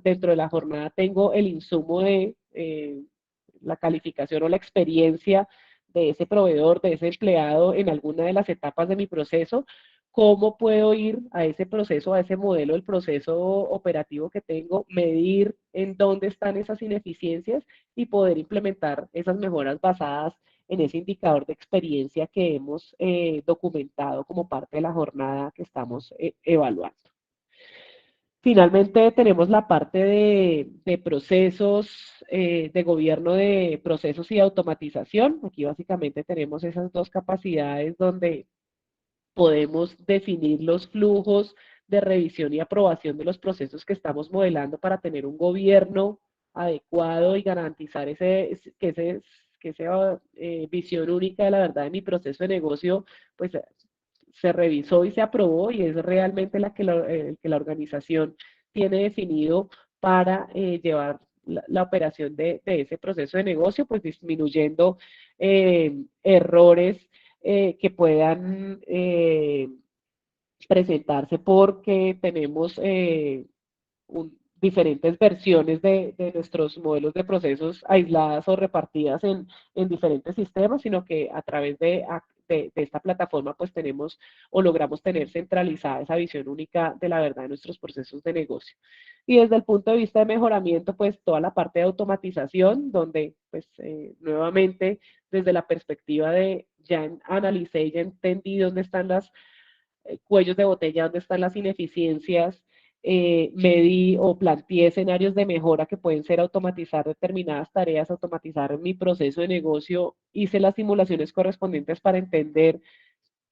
dentro de la jornada tengo el insumo de la calificación o la experiencia de ese proveedor, de ese empleado en alguna de las etapas de mi proceso, cómo puedo ir a ese proceso, a ese modelo del proceso operativo que tengo, medir en dónde están esas ineficiencias y poder implementar esas mejoras basadas en ese indicador de experiencia que hemos documentado como parte de la jornada que estamos evaluando. Finalmente tenemos la parte de procesos, de gobierno de procesos y automatización. Aquí básicamente tenemos esas dos capacidades donde podemos definir los flujos de revisión y aprobación de los procesos que estamos modelando para tener un gobierno adecuado y garantizar que esa visión única de la verdad de mi proceso de negocio, pues se revisó y se aprobó y es realmente que la organización tiene definido para llevar la operación de ese proceso de negocio, pues disminuyendo errores que puedan presentarse porque tenemos diferentes versiones de nuestros modelos de procesos aisladas o repartidas en diferentes sistemas, sino que a través de esta plataforma pues tenemos o logramos tener centralizada esa visión única de la verdad de nuestros procesos de negocio. Y desde el punto de vista de mejoramiento, pues toda la parte de automatización, donde pues nuevamente desde la perspectiva de ya analicé, ya entendí dónde están las cuellos de botella, dónde están las ineficiencias, medí o planteé escenarios de mejora que pueden ser automatizar determinadas tareas, automatizar mi proceso de negocio, hice las simulaciones correspondientes para entender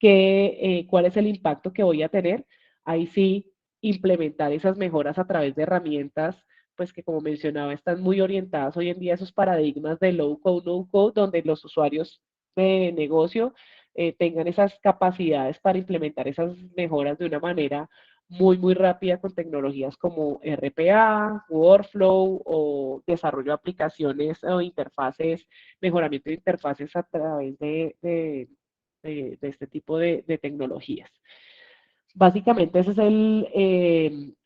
cuál es el impacto que voy a tener. Ahí sí, implementar esas mejoras a través de herramientas, pues que como mencionaba, están muy orientadas hoy en día a esos paradigmas de low code, no code, donde los usuarios de negocio tengan esas capacidades para implementar esas mejoras de una manera muy rápida con tecnologías como RPA, Workflow o desarrollo de aplicaciones o interfaces, mejoramiento de interfaces a través de este tipo de tecnologías. Básicamente ese es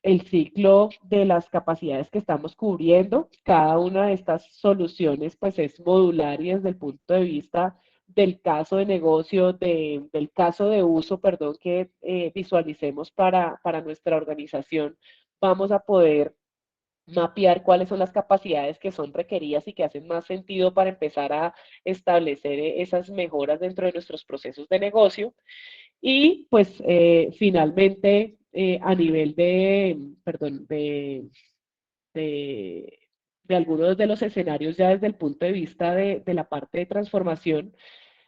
el ciclo de las capacidades que estamos cubriendo. Cada una de estas soluciones pues es modular y desde el punto de vista del caso de negocio, del caso de uso, perdón, que visualicemos para nuestra organización, vamos a poder mapear cuáles son las capacidades que son requeridas y que hacen más sentido para empezar a establecer esas mejoras dentro de nuestros procesos de negocio. Y pues finalmente a nivel perdón, de, de algunos de los escenarios ya desde el punto de vista de la parte de transformación,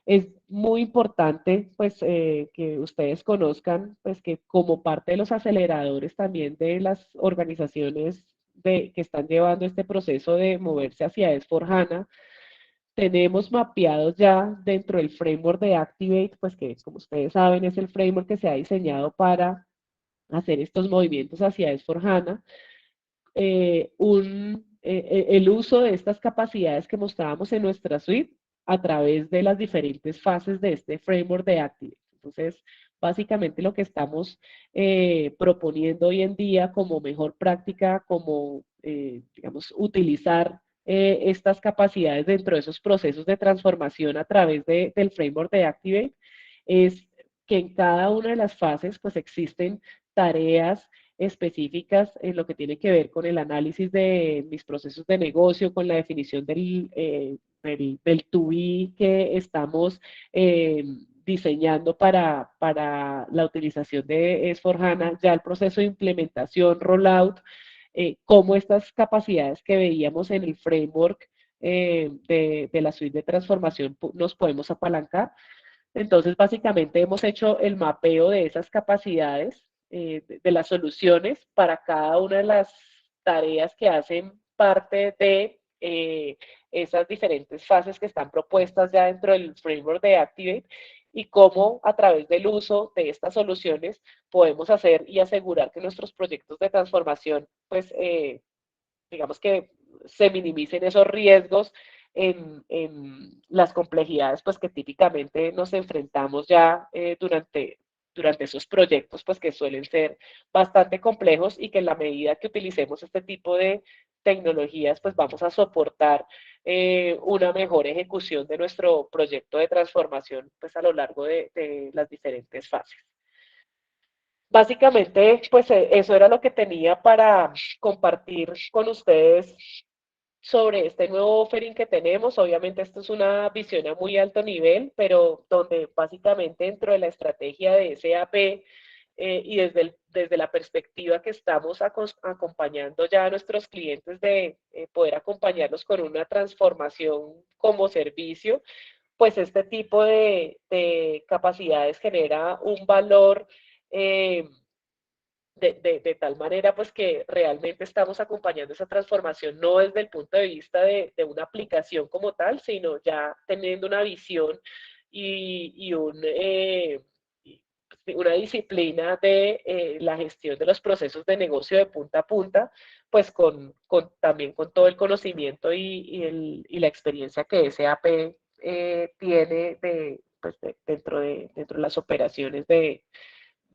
es muy importante pues que ustedes conozcan pues que como parte de los aceleradores también de las organizaciones que están llevando este proceso de moverse hacia S4HANA, tenemos mapeados ya dentro del framework de Activate, pues que como ustedes saben es el framework que se ha diseñado para hacer estos movimientos hacia S4HANA, el uso de estas capacidades que mostrábamos en nuestra suite a través de las diferentes fases de este framework de Activate. Entonces, básicamente lo que estamos proponiendo hoy en día como mejor práctica, como, digamos, utilizar estas capacidades dentro de esos procesos de transformación a través del framework de Activate, es que en cada una de las fases pues existen tareas específicas en lo que tiene que ver con el análisis de mis procesos de negocio, con la definición del to be que estamos diseñando para la utilización de S4HANA, ya el proceso de implementación, rollout, cómo estas capacidades que veíamos en el framework de la suite de transformación nos podemos apalancar. Entonces, básicamente hemos hecho el mapeo de esas capacidades, de las soluciones para cada una de las tareas que hacen parte de esas diferentes fases que están propuestas ya dentro del framework de Activate y cómo a través del uso de estas soluciones podemos hacer y asegurar que nuestros proyectos de transformación, pues, digamos que se minimicen esos riesgos en las complejidades pues que típicamente nos enfrentamos ya durante esos proyectos pues que suelen ser bastante complejos y que en la medida que utilicemos este tipo de tecnologías pues vamos a soportar una mejor ejecución de nuestro proyecto de transformación pues a lo largo de las diferentes fases. Básicamente, pues eso era lo que tenía para compartir con ustedes sobre este nuevo offering que tenemos. Obviamente esto es una visión a muy alto nivel, pero donde básicamente dentro de la estrategia de SAP y desde la perspectiva que estamos acompañando ya a nuestros clientes de poder acompañarlos con una transformación como servicio, pues este tipo de capacidades genera un valor de tal manera pues que realmente estamos acompañando esa transformación no desde el punto de vista de una aplicación como tal, sino ya teniendo una visión y una disciplina de la gestión de los procesos de negocio de punta a punta, pues también con todo el conocimiento y la experiencia que SAP tiene pues dentro de las operaciones de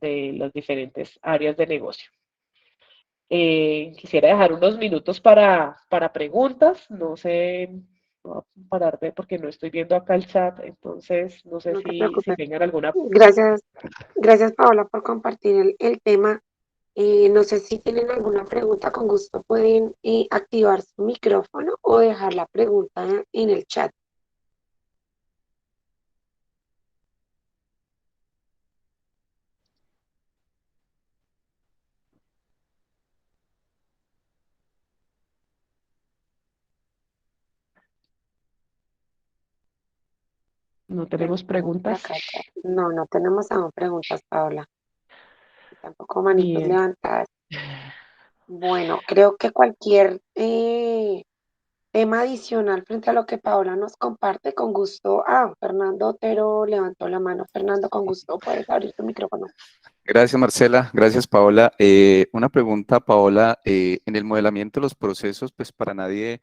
las diferentes áreas de negocio. Quisiera dejar unos minutos para preguntas, no sé, voy a pararme porque no estoy viendo acá el chat, entonces no sé
No te
si
preocupes.
tengan alguna.
Gracias, gracias Paola por compartir el tema. No sé si tienen alguna pregunta, con gusto pueden activar su micrófono o dejar la pregunta en el chat.
No tenemos
Revisemos por
preguntas.
acá el chat. No, no tenemos aún preguntas, Paola. Y tampoco manitos
Bien.
levantadas. Bueno, creo que cualquier tema adicional frente a lo que Paola nos comparte, con gusto. Ah, Fernando Otero levantó la mano. Fernando, con gusto, puedes abrir tu micrófono.
Gracias, Marcela. Gracias, Paola. Una pregunta, Paola. En el modelamiento de los procesos, pues para nadie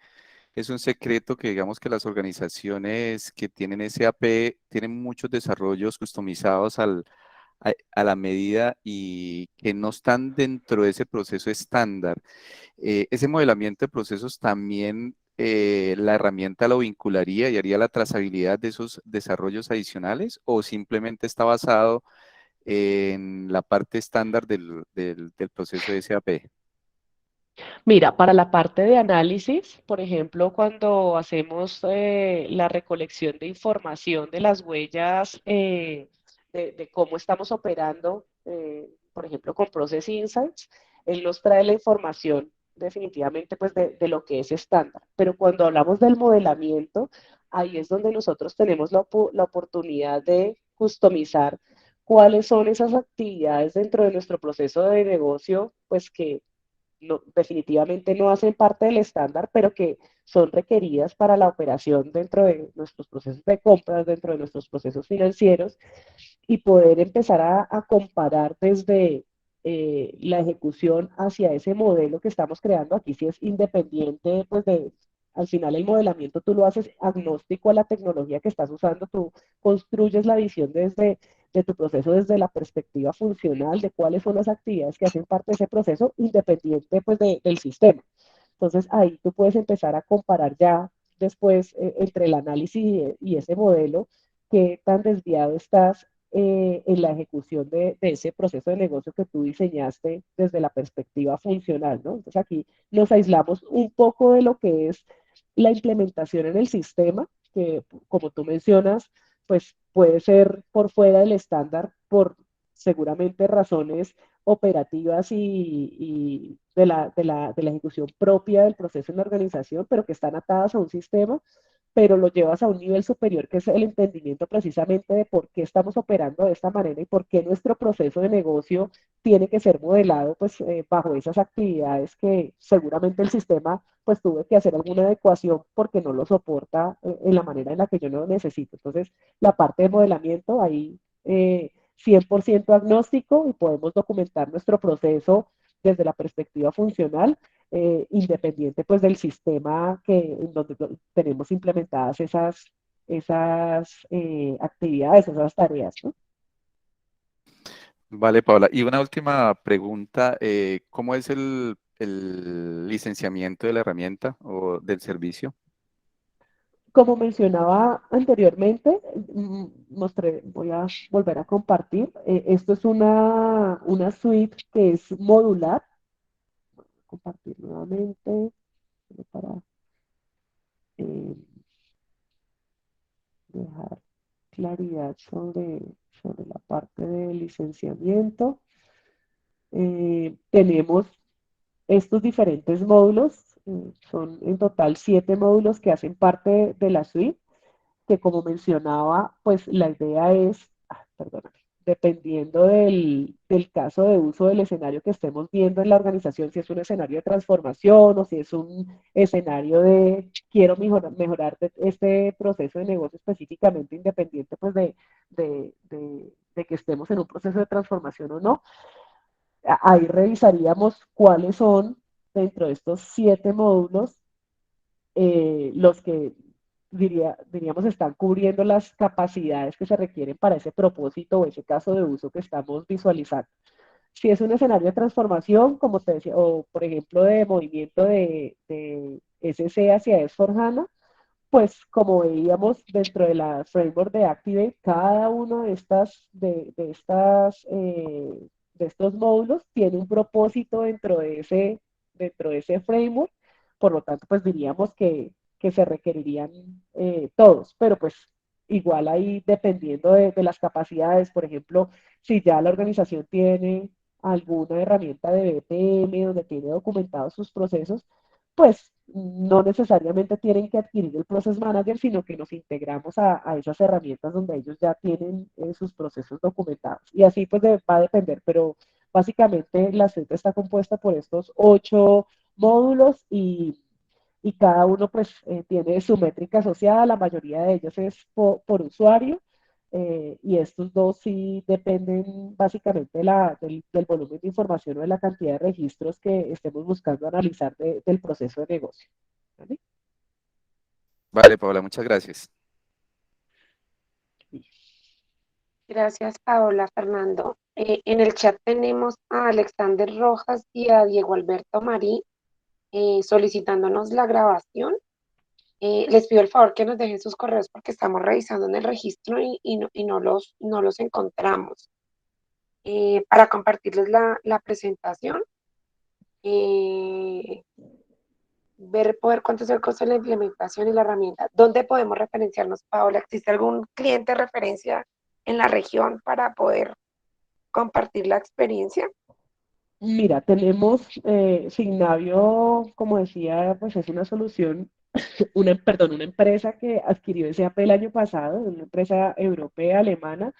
es un secreto que digamos que las organizaciones que tienen SAP tienen muchos desarrollos customizados a la medida y que no están dentro de ese proceso estándar. Ese modelamiento de procesos también la herramienta lo vincularía y haría la trazabilidad de esos desarrollos adicionales o simplemente está basado en la parte estándar del proceso de SAP.
Mira, para la parte de análisis, por ejemplo, cuando hacemos la recolección de información de las huellas de cómo estamos operando, por ejemplo, con Process Insights, él nos trae la información definitivamente pues de lo que es estándar. Pero cuando hablamos del modelamiento, ahí es donde nosotros tenemos la oportunidad de customizar cuáles son esas actividades dentro de nuestro proceso de negocio, pues que no, definitivamente no hacen parte del estándar, pero que son requeridas para la operación dentro de nuestros procesos de compras, dentro de nuestros procesos financieros y poder empezar a comparar desde la ejecución hacia ese modelo que estamos creando. Aquí sí es independiente, pues al final el modelamiento tú lo haces agnóstico a la tecnología que estás usando, tú construyes la visión de tu proceso desde la perspectiva funcional, de cuáles son las actividades que hacen parte de ese proceso, independiente pues del sistema. Entonces ahí tú puedes empezar a comparar ya después entre el análisis y ese modelo, qué tan desviado estás en la ejecución de ese proceso de negocio que tú diseñaste desde la perspectiva funcional, ¿no? Entonces aquí nos aislamos un poco de lo que es la implementación en el sistema, que como tú mencionas, pues puede ser por fuera del estándar por seguramente razones operativas y de la ejecución propia del proceso en la organización, pero que están atadas a un sistema, pero lo llevas a un nivel superior que es el entendimiento precisamente de por qué estamos operando de esta manera y por qué nuestro proceso de negocio tiene que ser modelado pues bajo esas actividades que seguramente el sistema pues tuvo que hacer alguna adecuación porque no lo soporta en la manera en la que yo lo necesito. Entonces, la parte de modelamiento ahí 100% agnóstico y podemos documentar nuestro proceso desde la perspectiva funcional, independiente pues del sistema en donde tenemos implementadas esas actividades, esas tareas, ¿no?
Vale, Paola. Y una última pregunta, ¿cómo es el licenciamiento de la herramienta o del servicio?
Como mencionaba anteriormente, voy a volver a compartir. Esto es una suite que es modular. Voy a compartir nuevamente para eh, dejar claridad sobre la parte de licenciamiento. Tenemos estos diferentes módulos, son en total 7 módulos que hacen parte de la suite, que como mencionaba, pues la idea es, perdóname, dependiendo del caso de uso del escenario que estemos viendo en la organización, si es un escenario de transformación o si es un escenario de quiero mejorar este proceso de negocio específicamente, independiente pues de que estemos en un proceso de transformación o no. Ahí revisaríamos cuáles son dentro de estos 7 módulos los que diríamos están cubriendo las capacidades que se requieren para ese propósito o ese caso de uso que estamos visualizando. Si es un escenario de transformación, como te decía, o por ejemplo de movimiento de SC hacia S4HANA, pues como veíamos dentro de la framework de Activate, cada uno de estos módulos tiene un propósito dentro de ese framework, por lo tanto, pues diríamos que se requerirían todos, pero pues igual ahí dependiendo de las capacidades, por ejemplo, si ya la organización tiene alguna herramienta de BPM donde tiene documentados sus procesos, pues no necesariamente tienen que adquirir el Process Manager, sino que nos integramos a esas herramientas donde ellos ya tienen sus procesos documentados. Y así pues va a depender, pero básicamente la suite está compuesta por estos 8 módulos y cada uno pues tiene su métrica asociada, la mayoría de ellos es por usuario. Y estos dos sí dependen básicamente del volumen de información o de la cantidad de registros que estemos buscando analizar del proceso de negocio. ¿Vale?
Vale, Paola, muchas gracias.
Gracias, Paola, Fernando. En el chat tenemos a Alexander Rojas y a Diego Alberto Marí solicitándonos la grabación. Les pido el favor que nos dejen sus correos porque estamos revisando en el registro y no los encontramos. Para compartirles la presentación, eh, poder cuánto es el costo de la implementación y la herramienta. ¿Dónde podemos referenciarnos, Paola? ¿Existe algún cliente de referencia en la región para poder compartir la experiencia?
Mira, tenemos Signavio, como decía, pues es una solución, una empresa que adquirió SAP el año pasado, una empresa europea, alemana,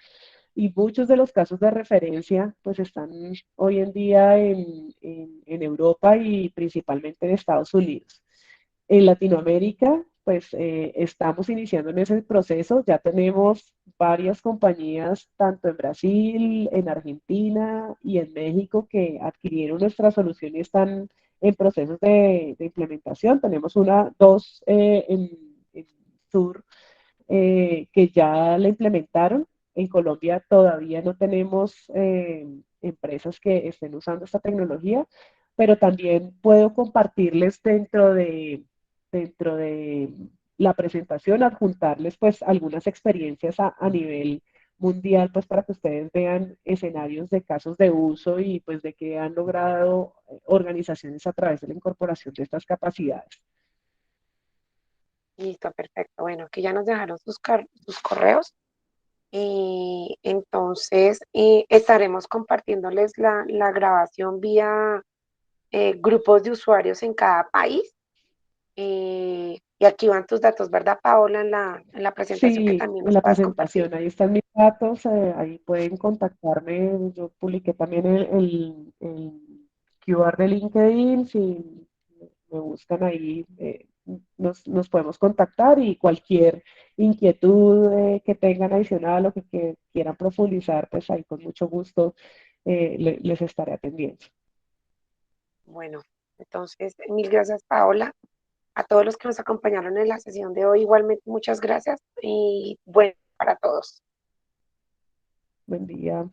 y muchos de los casos de referencia pues están hoy en día en Europa y principalmente en Estados Unidos. En Latinoamérica, pues estamos iniciando en ese proceso. Ya tenemos varias compañías, tanto en Brasil, en Argentina y en México, que adquirieron nuestra solución y están en procesos de implementación. Tenemos dos en Sur que ya la implementaron. En Colombia todavía no tenemos empresas que estén usando esta tecnología, pero también puedo compartirles dentro de la presentación, adjuntarles pues algunas experiencias a nivel mundial, pues para que ustedes vean escenarios de casos de uso y pues de que han logrado organizaciones a través de la incorporación de estas capacidades.
Listo, perfecto. Bueno, que ya nos dejaron sus correos. Entonces, estaremos compartiéndoles la grabación vía grupos de usuarios en cada país. Y aquí van tus datos, ¿verdad, Paola? En la presentación que
Sí,
también
en
nos
la
puedas compartir.
presentación, ahí están mis datos, ahí pueden contactarme. Yo publiqué también el QR de LinkedIn, si me buscan ahí, nos podemos contactar y cualquier inquietud que tengan adicional o que quieran profundizar, pues ahí con mucho gusto les estaré atendiendo.
Bueno, entonces, mil gracias, Paola. A todos los que nos acompañaron en la sesión de hoy, igualmente muchas gracias y bueno para todos.
Buen día.